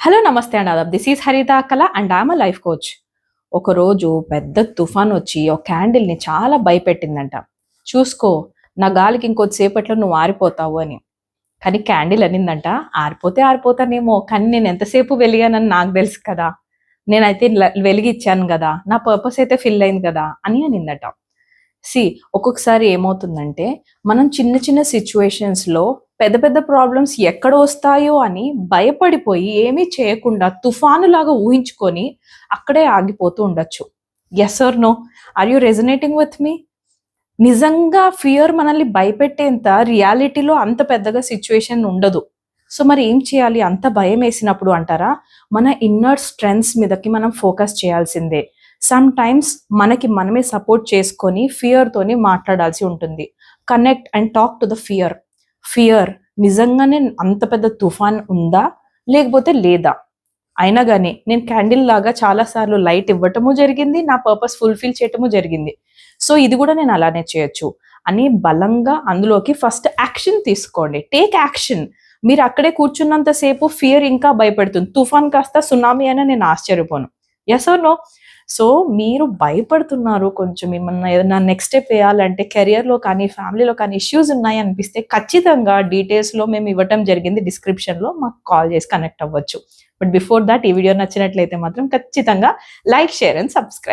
Hello నమస్తే అండి Aadab. This is హరిత కళ and I'm a life coach. ఒకరోజు పెద్ద తుఫాన్ వచ్చి ఒక క్యాండిల్ని చాలా భయపెట్టిందంట. చూసుకో, నా గాలికి ఇంకొద్దిసేపట్లో నువ్వు ఆరిపోతావు అని. కానీ క్యాండిల్ అనిందంట, ఆరిపోతే ఆరిపోతానేమో, కానీ నేను ఎంతసేపు వెలిగానని నాకు తెలుసు కదా, నేనైతే వెలిగిచ్చాను కదా, నా పర్పస్ అయితే ఫిల్ అయింది కదా అని అనిందట. ఒక్కొక్కసారి ఏమవుతుందంటే, మనం చిన్న చిన్న సిచ్యువేషన్స్లో పెద్ద పెద్ద ప్రాబ్లమ్స్ ఎక్కడ వస్తాయో అని భయపడిపోయి ఏమీ చేయకుండా తుఫాను లాగా ఊహించుకొని అక్కడే ఆగిపోతూ ఉండొచ్చు. Yes or no? Are you resonating with me? నిజంగా ఫియర్ మనల్ని భయపెట్టేంత రియాలిటీలో అంత పెద్దగా సిచ్యువేషన్ ఉండదు. సో మరి ఏం చేయాలి అంత భయం వేసినప్పుడు అంటారా? మన ఇన్నర్ స్ట్రెంగ్స్ మీదకి మనం ఫోకస్ చేయాల్సిందే. సమ్ టైమ్స్ మనకి మనమే సపోర్ట్ చేసుకొని ఫియర్తోని మాట్లాడాల్సి ఉంటుంది. Connect and talk to the fear. Fear, నిజంగానే అంత పెద్ద తుఫాన్ ఉందా లేకపోతే లేదా? అయినా కానీ నేను క్యాండిల్ లాగా చాలాసార్లు లైట్ ఇవ్వటము జరిగింది, నా పర్పస్ ఫుల్ఫిల్ చేయటము జరిగింది. సో ఇది కూడా నేను అలానే చేయొచ్చు అని బలంగా అందులోకి ఫస్ట్ యాక్షన్ తీసుకోండి. Take action. మీరు అక్కడే కూర్చున్నంతసేపు ఫియర్ ఇంకా భయపెడుతుంది. తుఫాన్ కాస్త సునామీ అయినా నేను ఆశ్చర్యపోను. Yes or no? సో మీరు భయపడుతున్నారు, కొంచెం ఏదైనా నెక్స్ట్ స్టెప్ వేయాలంటే కెరియర్లో కానీ ఫ్యామిలీలో కానీ ఇష్యూస్ ఉన్నాయి అనిపిస్తే ఖచ్చితంగా డీటెయిల్స్లో మేము ఇవ్వటం జరిగింది. డిస్క్రిప్షన్లో మాకు కాల్ చేసి కనెక్ట్ అవ్వచ్చు. బట్ బిఫోర్ దాట్ ఈ వీడియో నచ్చినట్లయితే మాత్రం ఖచ్చితంగా లైక్, షేర్ అండ్ సబ్స్క్రైబ్.